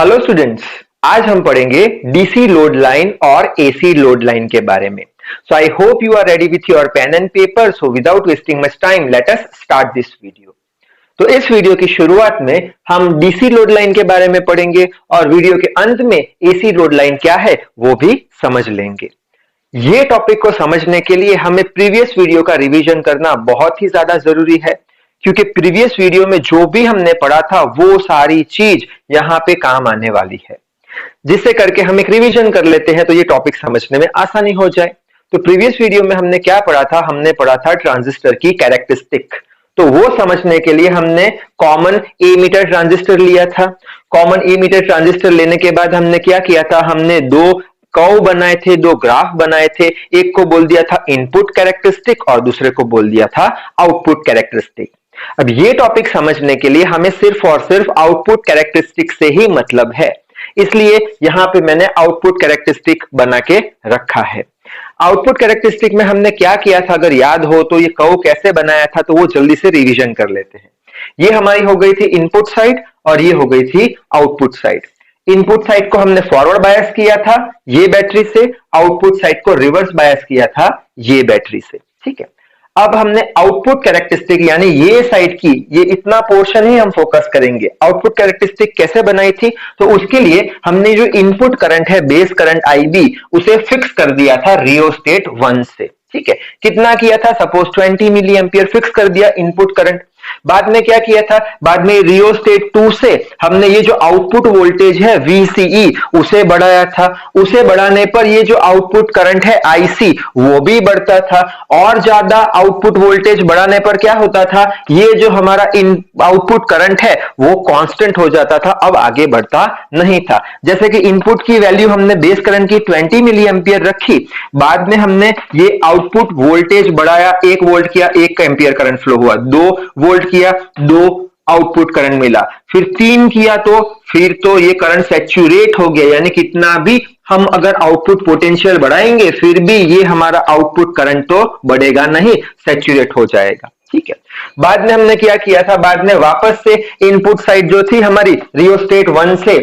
Hello students, आज हम पढ़ेंगे डीसी लोड लाइन और एसी लोड लाइन के बारे में। So I hope you are ready with your pen and paper. So without wasting much time let us start this video. तो इस video की शुरुआत में हम डीसी लोड लाइन के बारे में पढ़ेंगे और वीडियो के अंत में एसी लोड लाइन क्या है वो भी समझ लेंगे। ये टॉपिक को समझने के लिए हमें प्रीवियस वीडियो का रिवीजन करना बहुत ही ज्यादा जरूरी है, क्योंकि प्रीवियस वीडियो में जो भी हमने पढ़ा था वो सारी चीज यहां पे काम आने वाली है, जिससे करके हम एक रिवीजन कर लेते हैं तो ये टॉपिक समझने में आसानी हो जाए। तो प्रीवियस वीडियो में हमने क्या पढ़ा था? हमने पढ़ा था ट्रांजिस्टर की कैरेक्टरिस्टिक। तो वो समझने के लिए हमने कॉमन एमीटर ट्रांजिस्टर लिया था। कॉमन एमीटर ट्रांजिस्टर लेने के बाद हमने क्या किया था? हमने दो कर्व बनाए थे, दो ग्राफ बनाए थे। एक को बोल दिया था इनपुट कैरेक्टरिस्टिक और दूसरे को बोल दिया था आउटपुट कैरेक्टरिस्टिक। अब ये टॉपिक समझने के लिए हमें सिर्फ और सिर्फ आउटपुट कैरेक्टरिस्टिक से ही मतलब है, इसलिए यहां पे मैंने आउटपुट कैरेक्टरिस्टिक बना के रखा है। आउटपुट कैरेक्टरिस्टिक में हमने क्या किया था, अगर याद हो तो ये कर्व कैसे बनाया था, तो वो जल्दी से रिवीजन कर लेते हैं। ये हमारी हो गई थी इनपुट साइड और ये हो गई थी आउटपुट साइड। इनपुट साइड को हमने फॉरवर्ड बायस किया था ये बैटरी से, आउटपुट साइड को रिवर्स बायस किया था ये बैटरी से। ठीक है, अब हमने आउटपुट कैरेक्टरिस्टिक यानी ये साइड की ये इतना पोर्शन ही हम फोकस करेंगे। आउटपुट कैरेक्टरिस्टिक कैसे बनाई थी? तो उसके लिए हमने जो इनपुट करंट है बेस करंट IB उसे फिक्स कर दिया था रियोस्टेट 1 से। ठीक है, कितना किया था? सपोज 20 मिली एम्पियर फिक्स कर दिया इनपुट करंट। बाद में क्या किया था? बाद में रियोस्टेट 2 से हमने ये जो आउटपुट वोल्टेज है VCE उसे बढ़ाया था। उसे बढ़ाने पर ये जो आउटपुट करंट है IC वो भी बढ़ता था, और ज्यादा आउटपुट वोल्टेज बढ़ाने पर क्या होता था? ये जो हमारा इन आउटपुट करंट है वो कांस्टेंट हो जाता था, अब आगे बढ़ता नहीं था। जैसे कि इनपुट की वैल्यू हमने बेस करंट की 20 मिली एम्पियर रखी, बाद में हमने ये आउटपुट वोल्टेज बढ़ाया, 1 वोल्ट किया, 1 एम्पियर करंट फ्लो हुआ, 2 वोल्ट किया, 2 आउटपुट करंट मिला, फिर 3 किया तो फिर तो ये करंट सैचुरेट हो गया, यानी कितना भी हम अगर आउटपुट पोटेंशियल बढ़ाएंगे फिर भी ये हमारा आउटपुट करंट तो बढ़ेगा नहीं, सैचुरेट हो जाएगा। ठीक है, बाद में हमने क्या किया था? बाद में वापस से इनपुट साइड जो थी हमारी रियोस्टेट 1 से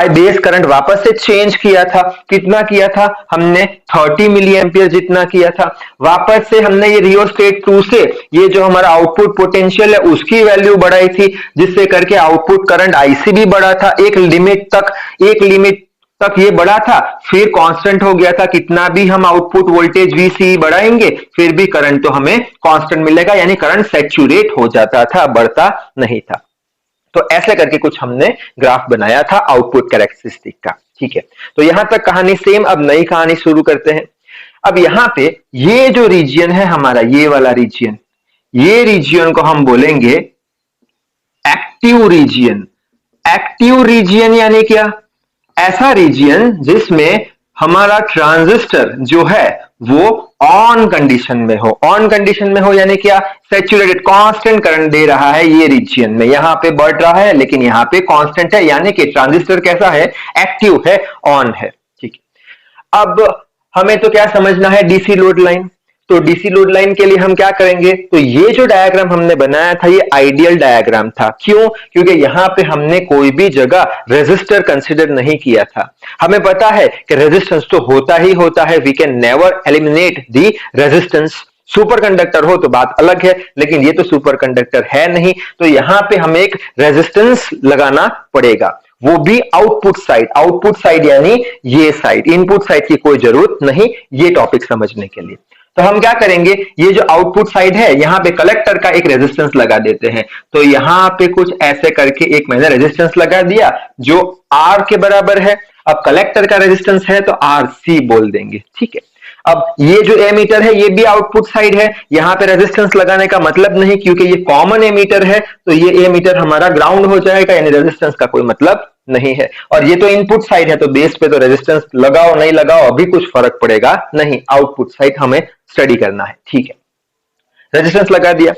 बेस करंट वापस से चेंज किया था। कितना किया था? हमने 30 मिली एम्पियर जितना किया था। वापस से हमने ये रियोस्टेट 2 से ये जो हमारा आउटपुट पोटेंशियल है उसकी वैल्यू बढ़ाई थी, जिससे करके आउटपुट करंट IC भी बढ़ा था एक लिमिट तक ये बढ़ा था, फिर कांस्टेंट हो गया था। कितना भी हम आउटपुट वोल्टेज VCE बढ़ाएंगे फिर भी करंट तो हमें कांस्टेंट मिलेगा, यानी करंट सैचुरेट हो जाता था, बढ़ता नहीं था। तो ऐसे करके कुछ हमने ग्राफ बनाया था आउटपुट कैरेक्टरिस्टिक का। ठीक है, तो यहां तक कहानी सेम। अब नई कहानी शुरू करते हैं। अब यहां पे ये जो रीजन है हमारा, ये वाला रीजन, ये रीजन को हम बोलेंगे एक्टिव रीजन। एक्टिव रीजन यानी क्या? ऐसा रीजन जिसमें हमारा ट्रांजिस्टर जो है वो ऑन कंडीशन में हो। ऑन कंडीशन में हो यानी क्या? सैचुरेटेड, कांस्टेंट करंट दे रहा है ये रीजन में। यहां पे बढ़ रहा है लेकिन यहां पे कांस्टेंट है, यानी कि ट्रांजिस्टर कैसा है? एक्टिव है, ऑन है। ठीक है, अब हमें तो क्या समझना है? DC load line. तो डीसी लोड लाइन के लिए हम क्या करेंगे? तो ये जो डायग्राम हमने बनाया था ये आइडियल डायग्राम था। क्यों? क्योंकि यहां पे हमने कोई भी जगह रेजिस्टर कंसीडर नहीं किया था। हमें पता है कि रेजिस्टेंस तो होता ही होता है, we can never eliminate the resistance. Superconductor हो तो बात अलग है, लेकिन ये तो सुपर कंडक्टर है नहीं, तो यहां पे हमें एक रेजिस्टेंस लगाना पड़ेगा, वो भी आउटपुट साइड। आउटपुट साइड यानी ये साइड, इनपुट साइड की कोई जरूरत नहीं ये टॉपिक समझने के लिए। तो हम क्या करेंगे? ये जो आउटपुट साइड है यहां पे कलेक्टर का एक रेजिस्टेंस लगा देते हैं। तो यहां पे कुछ ऐसे करके एक मैंने रेजिस्टेंस लगा दिया जो R के बराबर है। अब कलेक्टर का रेजिस्टेंस है तो RC बोल देंगे। ठीक है, अब ये जो एमीटर है ये भी आउटपुट साइड है, यहां पे रेजिस्टेंस लगाने का मतलब नहीं, क्योंकि ये कॉमन एमीटर है तो ये एमीटर हमारा ग्राउंड हो जाएगा, यानी रेजिस्टेंस का कोई मतलब नहीं है। और ये तो इनपुट साइड है तो बेस पे तो रेजिस्टेंस लगाओ नहीं लगाओ अभी कुछ फर्क पड़ेगा नहीं, आउटपुट साइड हमें स्टडी करना है। ठीक है, रेजिस्टेंस लगा दिया।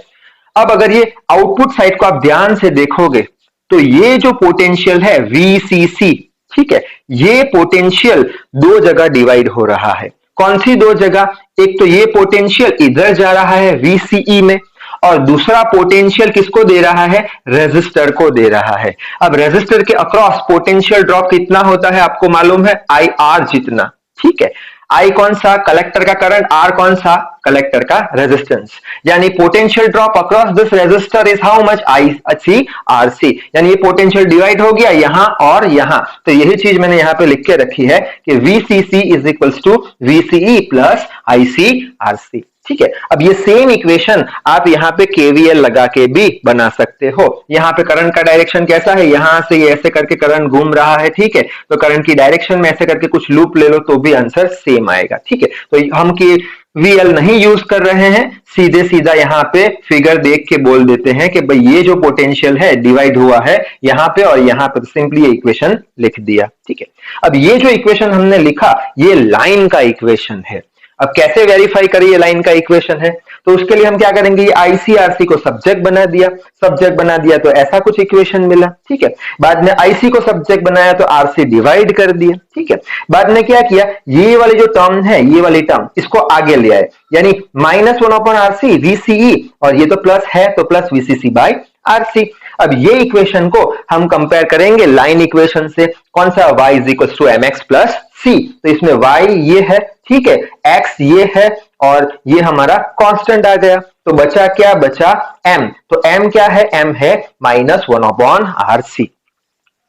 अब अगर ये आउटपुट साइड को आप ध्यान से देखोगे तो ये जो पोटेंशियल है VCC, ठीक है, ये पोटेंशियल दो जगह डिवाइड हो रहा है। कौन सी दो जगह? एक तो ये पोटेंशियल इधर जा रहा है VCE में, और दूसरा पोटेंशियल किसको दे रहा है, रेजिस्टर को दे रहा है। अब रेजिस्टर के अक्रॉस पोटेंशियल ड्रॉप कितना होता है आपको मालूम है, आई आर जितना, ठीक है। आई कौन सा, कलेक्टर का करंट, आर कौन सा, कलेक्टर का रेजिस्टेंस, यानी potential drop across this resistor is how much, I C R C, यानी ये पोटेंशियल डिवाइड हो गया यहां और यहां। तो यही चीज मैंने यहां पे लिख के रखी है कि VCC is equals to VCE plus ICRC, ठीक है। अब ये सेम इक्वेशन आप यहाँ पे KVL लगा के भी बना सकते हो। यहाँ पे करंट का डायरेक्शन कैसा है, यहां से ये ऐसे करके करंट घूम रहा है, ठीक है। तो करंट की डायरेक्शन में ऐसे करके कुछ लूप ले लो तो भी आंसर सेम आएगा, ठीक है। तो हम KVL नहीं यूज कर रहे हैं, सीधे सीधा यहाँ पे फिगर देख के बोल देते हैं कि भाई ये जो पोटेंशियल है डिवाइड हुआ है यहाँ पे और यहाँ पे, तो सिंपली ये इक्वेशन लिख दिया, ठीक है। अब ये जो इक्वेशन हमने लिखा ये लाइन का इक्वेशन है। अब कैसे वेरीफाई करें ये लाइन का इक्वेशन है, तो उसके लिए हम क्या करेंगे, ये ICRC को सब्जेक्ट बना दिया तो ऐसा कुछ इक्वेशन मिला, ठीक है। बाद में IC को सब्जेक्ट बनाया तो RC डिवाइड कर दिया, ठीक है। बाद में क्या किया, ये वाली जो टर्म है, ये वाली टर्म इसको आगे ले आए, यानी -1/RC VCE, और ये तो प्लस है तो प्लस VCC बाय RC। अब ये इक्वेशन को हम कंपेयर करेंगे लाइन इक्वेशन से, कौन सा, y is equal to mx plus c, तो इसमें y ये है, ठीक है, x ये है और ये हमारा कांस्टेंट आ गया, तो बचा क्या, बचा m। तो m क्या है, m है -1/RC।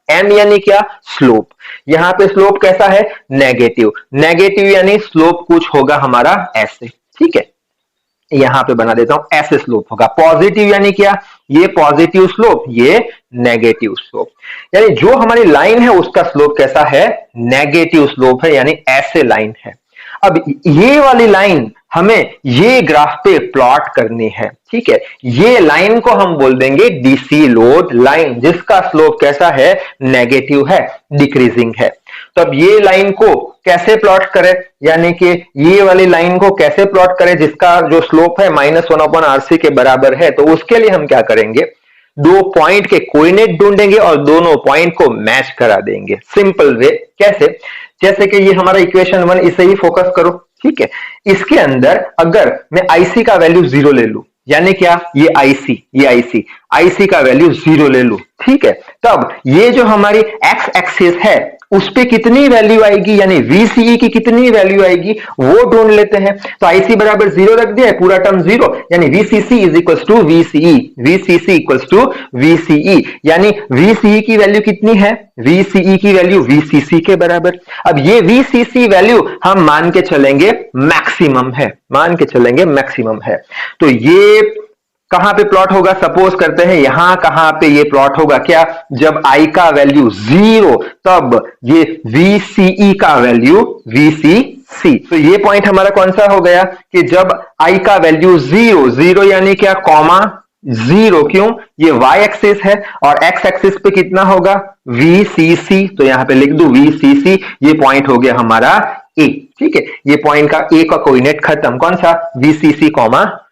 m यानी क्या, स्लोप। यहां पे स्लोप कैसा है, नेगेटिव, नेगेटिव यानी स्लोप कुछ होगा हमारा ऐसे, ठीक है। यहां पे बना देता हूं, ऐसे स्लोप होगा। पॉजिटिव यानी क्या, ये पॉजिटिव स्लोप, ये नेगेटिव स्लोप, यानी जो हमारी लाइन है उसका स्लोप कैसा है, नेगेटिव स्लोप है, यानी ऐसे लाइन है। अब ये वाली लाइन हमें ये ग्राफ पे प्लॉट करनी है, ठीक है। ये लाइन को हम बोल देंगे डीसी लोड लाइन, जिसका स्लोप कैसा है, नेगेटिव है, डिक्रीजिंग है। तो अब ये लाइन को कैसे प्लॉट करें, यानी कि ये वाली लाइन को कैसे प्लॉट करें जिसका जो स्लोप है -1/RC के बराबर है, तो उसके लिए हम क्या करेंगे, दो पॉइंट के कोऑर्डिनेट ढूंढेंगे और दोनों पॉइंट को मैच करा देंगे। सिंपल वे कैसे, जैसे कि ये हमारा इक्वेशन 1, इसे ही फोकस करो, ठीक है। इसके अंदर अगर मैं IC का वैल्यू 0 ले लूं, यानी क्या, ये IC का वैल्यू 0 ले लूं, ठीक है, तब ये जो हमारी x एक्सिस है उस पे कितनी वैल्यू आएगी, यानी VCE की कितनी वैल्यू आएगी वो ढूंढ लेते हैं। तो IC बराबर 0 रख दिया है, पूरा टर्म 0, यानी VCC is equal to VCE, VCC equal to VCE, यानी VCE की वैल्यू कितनी है, VCE की वैल्यू VCC के बराबर। अब ये VCC वैल्यू हम मान के चलेंगे मैक्सिमम है, तो ये कहां पे प्लॉट होगा, सपोज करते हैं यहां कहां पे ये प्लॉट होगा, क्या, जब I का वैल्यू 0 तब ये VCE का वैल्यू VCC। तो ये पॉइंट हमारा कौन सा हो गया कि जब I का वैल्यू 0 यानी क्या, कॉमा 0, क्यों, ये y एक्सिस है और x एक्सिस पे कितना होगा, VCC, तो यहां पे लिख दू VCC, ये पॉइंट हो गया हमारा A, ठीक है। ये पॉइंट का A का कोऑर्डिनेट खत्म, कौन सा, VCC,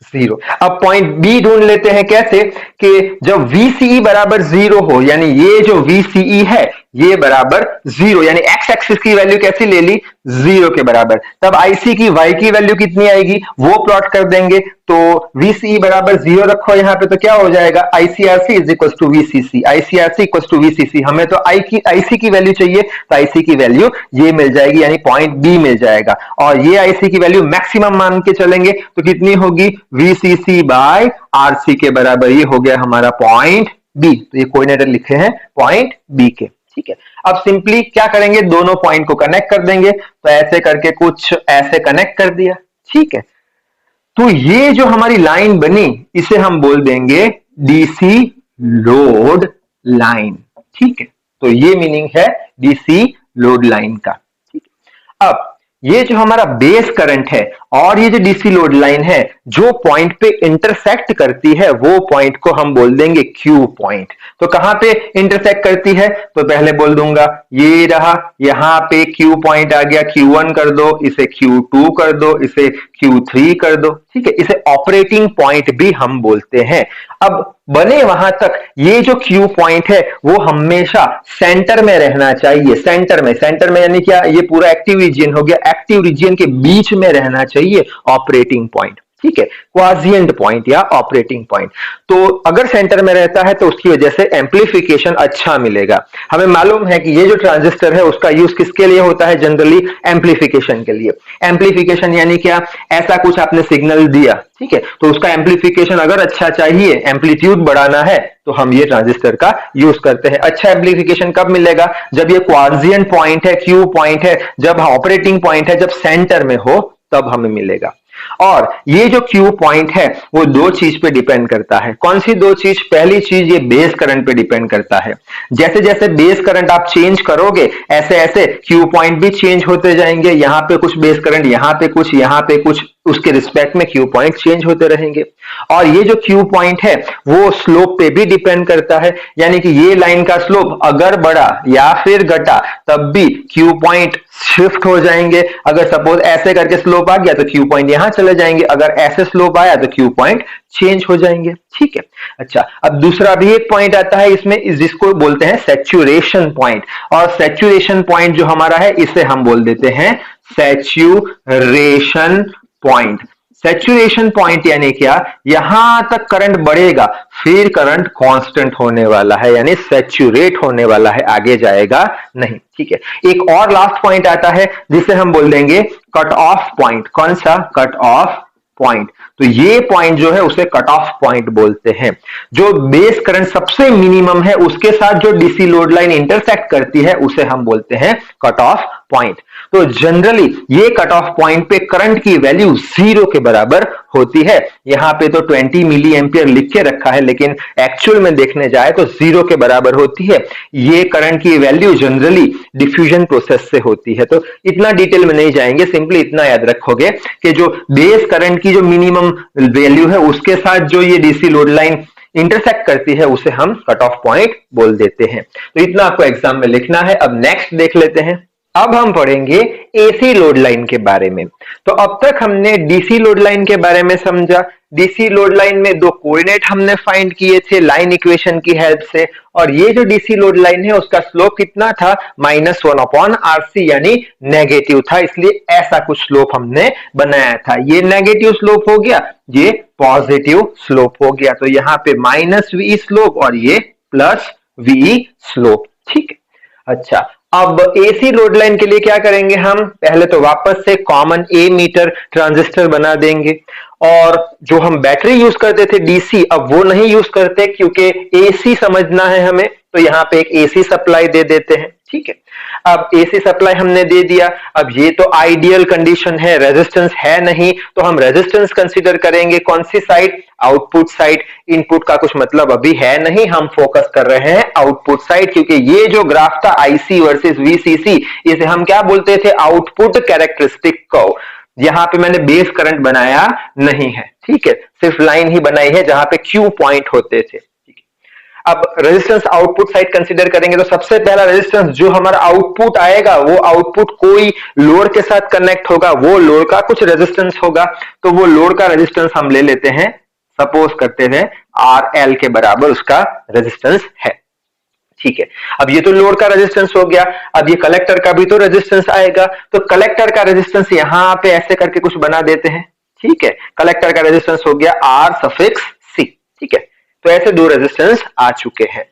0। अब पॉइंट B ढूंढ लेते हैं, कैसे, कि जब VCE बराबर 0 हो, यानी ये जो VCE है ये बराबर 0, यानी x एक्सिस की वैल्यू कैसी ले ली, 0 के बराबर, तब IC की y की वैल्यू कितनी आएगी वो प्लॉट कर देंगे। तो VCE बराबर 0 रखो यहाँ पे, तो क्या हो जाएगा, ICRC is equal to VCC, ICRC equal to VCC। हमें तो IC की वैल्यू चाहिए, तो IC की वैल्यू ये मिल जाएगी, यानी पॉइंट B मिल जाएगा, और ये IC की वैल्यू मैक्सिमम मान के चलेंगे तो कितनी होगी, VCC बाय RC के बराबर, ये हो गया हमारा पॉइंट B। तो ये कोऑर्डिनेट लिखे हैं पॉइंट B के, ठीक है। अब सिंपली क्या करेंगे, दोनों पॉइंट को कनेक्ट कर देंगे, तो ऐसे करके कुछ ऐसे कनेक्ट कर दिया, ठीक है। तो ये जो हमारी लाइन बनी इसे हम बोल देंगे डीसी लोड लाइन, ठीक है। तो ये मीनिंग है डीसी लोड लाइन का, ठीक है। अब ये जो हमारा बेस करंट है और ये जो डीसी लोड लाइन है, जो पॉइंट पे इंटरसेक्ट करती है वो पॉइंट को हम बोल देंगे क्यू पॉइंट। तो कहां पे इंटरसेक्ट करती है, तो पहले बोल दूंगा ये रहा, यहां पे क्यू पॉइंट आ गया, Q1 कर दो, इसे Q2 कर दो, इसे Q3 कर दो, ठीक है। इसे ऑपरेटिंग पॉइंट भी हम बोलते हैं। अब बने वहां तक ये जो क्यू पॉइंट है वो हमेशा सेंटर में रहना चाहिए, सेंटर में यानी क्या, ये पूरा एक्टिव रीजन हो गया, एक्टिव रीजन के बीच में रहना चाहिए ऑपरेटिंग पॉइंट, ठीक है, क्वाजिएंट पॉइंट या ऑपरेटिंग पॉइंट। तो अगर सेंटर में रहता है तो उसकी वजह से एम्पलीफिकेशन अच्छा मिलेगा। हमें मालूम है कि ये जो ट्रांजिस्टर है उसका यूज किसके लिए होता है, जनरली एम्पलीफिकेशन के लिए। एम्पलीफिकेशन यानी क्या, ऐसा कुछ आपने सिग्नल दिया, ठीक है, तो उसका एम्पलीफिकेशन अगर अच्छा चाहिए, एम्पलीट्यूड बढ़ाना है, तो हम ये ट्रांजिस्टर का यूज करते हैं। अच्छा एम्पलीफिकेशन कब मिलेगा, जब ये क्वाजिएंट पॉइंट है, क्यू पॉइंट है, जब ऑपरेटिंग पॉइंट है, जब सेंटर में हो तब हमें मिलेगा। और ये जो क्यू पॉइंट है वो दो चीज पे डिपेंड करता है। कौन सी दो चीज, पहली चीज ये बेस करंट पे डिपेंड करता है। जैसे जैसे बेस करंट आप चेंज करोगे ऐसे ऐसे क्यू पॉइंट भी चेंज होते जाएंगे। यहां पे कुछ बेस करंट, यहां पे कुछ, उसके रिस्पेक्ट में क्यू पॉइंट चेंज होते रहेंगे। और ये जो क्यू पॉइंट है वो स्लोप पे भी डिपेंड करता है, यानी कि ये लाइन का स्लोप अगर बढ़ा या फिर घटा तब भी क्यू पॉइंट शिफ्ट हो जाएंगे। अगर सपोज ऐसे करके स्लोप आ गया तो क्यू पॉइंट यहां चले जाएंगे, अगर ऐसे स्लोप आया तो क्यू पॉइंट चेंज हो जाएंगे, ठीक है। अच्छा, अब दूसरा भी एक पॉइंट आता है इसमें, जिसको बोलते हैं सैचुरेशन पॉइंट। और सैचुरेशन पॉइंट जो हमारा है इसे हम बोल देते हैं सैचुरेशन पॉइंट। सैचुरेशन पॉइंट यानी क्या, यहां तक करंट बढ़ेगा फिर करंट कांस्टेंट होने वाला है, यानी सैचुरेट होने वाला है, आगे जाएगा नहीं, ठीक है। एक और लास्ट पॉइंट आता है जिसे हम बोल देंगे कट ऑफ पॉइंट। कौन सा, कट ऑफ पॉइंट। तो ये पॉइंट जो है उसे कट ऑफ पॉइंट बोलते हैं। जो बेस करंट सबसे मिनिमम है उसके साथ जो डीसी लोड लाइन इंटरसेक्ट करती है उसे हम बोलते हैं कट ऑफ पॉइंट। तो जनरली ये कट ऑफ पॉइंट पे करंट की वैल्यू 0 के बराबर होती है। यहां पे तो 20 मिली एम्पियर लिख के रखा है, लेकिन एक्चुअल में देखने जाए तो 0 के बराबर होती है। ये करंट की वैल्यू जनरली डिफ्यूजन प्रोसेस से होती है। तो इतना डिटेल में नहीं जाएंगे, सिंपली इतना याद रखोगे कि जो बेस करंट की जो मिनिमम वैल्यू है उसके साथ जो ये डीसी लोड लाइन इंटरसेक्ट करती है उसे हम कट ऑफ पॉइंट बोल देते हैं। तो इतना आपको एग्जाम में लिखना है। अब नेक्स्ट देख लेते हैं। अब हम पढ़ेंगे एसी लोड लाइन के बारे में। तो अब तक हमने डीसी लोड लाइन के बारे में समझा। डीसी लोड लाइन में दो कोऑर्डिनेट हमने फाइंड किए थे लाइन इक्वेशन की हेल्प से, और ये जो डीसी लोड लाइन है उसका स्लोप कितना था, -1/RC, यानी नेगेटिव था, इसलिए ऐसा कुछ स्लोप हमने बनाया था। ये नेगेटिव स्लोप हो गया, ये पॉजिटिव स्लोप हो गया। तो यहाँ पे -V स्लोप और ये +V स्लोप, ठीक है। अच्छा, अब एसी लोड लाइन के लिए क्या करेंगे हम, पहले तो वापस से कॉमन ए मीटर ट्रांजिस्टर बना देंगे। और जो हम बैटरी यूज करते थे डीसी, अब वो नहीं यूज करते क्योंकि एसी समझना है हमें, तो यहाँ पे एक एसी सप्लाई दे देते हैं, ठीक है। अब एसी सप्लाई हमने दे दिया। अब ये तो आइडियल कंडीशन है, रेजिस्टेंस है नहीं, तो हम रेजिस्टेंस कंसीडर करेंगे कौन सी साइड, आउटपुट साइड। इनपुट का कुछ मतलब अभी है नहीं, हम फोकस कर रहे हैं आउटपुट साइड, क्योंकि ये जो ग्राफ था आईसी वर्सेस वीसीसी, इसे हम क्या बोलते थे, आउटपुट कैरेक्टरिस्टिक कर्व। यहां पे मैंने बेस करंट बनाया नहीं है, ठीक है, सिर्फ लाइन ही बनाई है जहां पे क्यू पॉइंट होते थे। अब रेजिस्टेंस आउटपुट साइड कंसीडर करेंगे तो सबसे पहला रेजिस्टेंस जो हमारा आउटपुट आएगा वो आउटपुट कोई लोड के साथ कनेक्ट होगा, वो लोड का कुछ रेजिस्टेंस होगा। तो वो लोड का रेजिस्टेंस हम ले लेते हैं, सपोज करते हैं RL के बराबर उसका रेजिस्टेंस है, ठीक है। अब ये तो लोड का रेजिस्टेंस हो गया। अब ये कलेक्टर का भी तो रेजिस्टेंस आएगा, तो कलेक्टर का रेजिस्टेंस यहां पे ऐसे करके कुछ बना देते हैं, ठीक है। कलेक्टर का रेजिस्टेंस हो गया R∪C, ठीक है। तो ऐसे दो रेजिस्टेंस आ चुके हैं।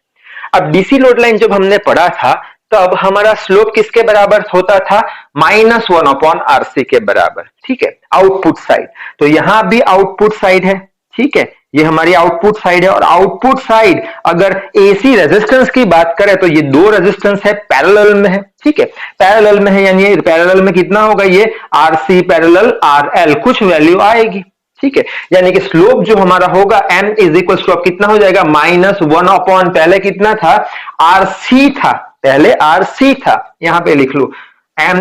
अब डीसी लोड लाइन जब हमने पढ़ा था तब हमारा स्लोप किसके बराबर होता था, -1/RC के बराबर, ठीक है, आउटपुट साइड। तो यहां भी आउटपुट साइड है, ठीक है, ये हमारी आउटपुट साइड है। और आउटपुट साइड अगर एसी रेजिस्टेंस की बात करें तो ये दो रेजिस्टेंस है, पैरेलल में है, ठीक है, पैरेलल में है, यानी पैरेलल में कितना होगा, ये RC पैरेलल RL, कुछ वैल्यू आएगी, ठीक है। यानी कि स्लोप जो हमारा होगा m = कितना हो जाएगा, -1/, पहले कितना था, RC था, पहले RC था, यहां पे लिख लो m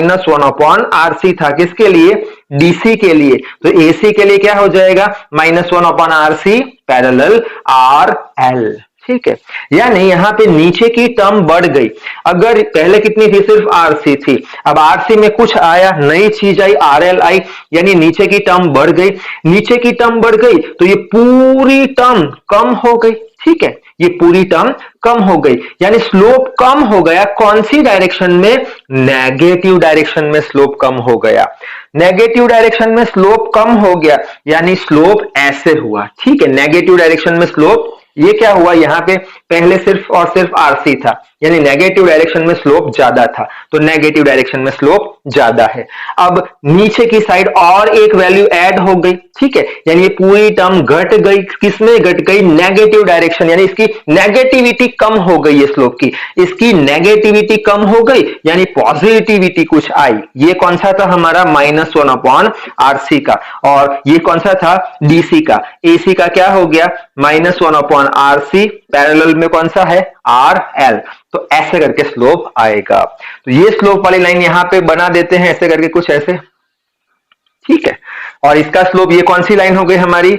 -1/RC था, किसके लिए, डीसी के लिए। तो एसी के लिए क्या हो जाएगा, -1/RC पैरेलल RL, ठीक है। यानी यहां पे नीचे की टर्म बढ़ गई। अगर पहले कितनी थी, सिर्फ RC थी, अब RC में कुछ आया, नई चीज आई, RL आई, यानी नीचे की टर्म बढ़ गई। नीचे की टर्म बढ़ गई तो ये पूरी टर्म कम हो गई, ठीक है। ये पूरी टर्म कम हो गई, यानी स्लोप कम हो गया। कौन सी डायरेक्शन में? नेगेटिव डायरेक्शन में स्लोप कम हो गया। नेगेटिव डायरेक्शन में स्लोप कम हो गया यानी स्लोप ऐसे हुआ, ठीक है। नेगेटिव डायरेक्शन में स्लोप, ये क्या हुआ, यहां पे पहले सिर्फ और सिर्फ आरसी था, यानी नेगेटिव डायरेक्शन में स्लोप ज्यादा था, तो नेगेटिव डायरेक्शन में स्लोप ज्यादा है। अब नीचे की साइड और एक वैल्यू ऐड हो गई, ठीक है, यानी ये पूरी टर्म घट गई। किसमें घट गई? नेगेटिव डायरेक्शन, यानी इसकी नेगेटिविटी कम हो गई है स्लोप की, इसकी नेगेटिविटी कम हो गई यानी पॉजिटिविटी कुछ आई। ये कौन सा था हमारा? -1/RC का, और ये कौन सा था? DC का। AC का क्या हो गया? -1/RC, पैरेलल में कौन सा है? RL। तो ऐसे करके स्लोप आएगा। तो ये स्लोप वाली लाइन यहां पे बना देते हैं ऐसे करके, कुछ ऐसे, ठीक है। और इसका स्लोप, ये कौन सी लाइन हो गई हमारी?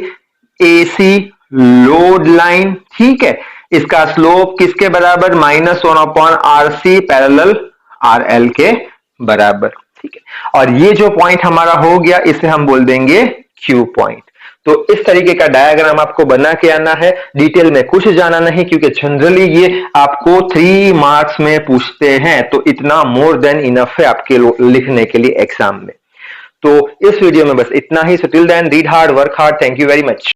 AC लोड लाइन, ठीक है। इसका स्लोप किसके बराबर? -1/RC पैरेलल RL के बराबर, ठीक है। और ये जो पॉइंट हमारा हो गया, इसे हम बोल देंगे Q पॉइंट। तो इस तरीके का डायग्राम आपको बना के आना है, डिटेल में कुछ जाना नहीं, क्योंकि जनरली ये आपको 3 मार्क्स में पूछते हैं, तो इतना मोर देन इनफ है आपके लिखने के लिए एग्जाम में। तो इस वीडियो में बस इतना ही। So till then read hard, work hard. Thank you very much.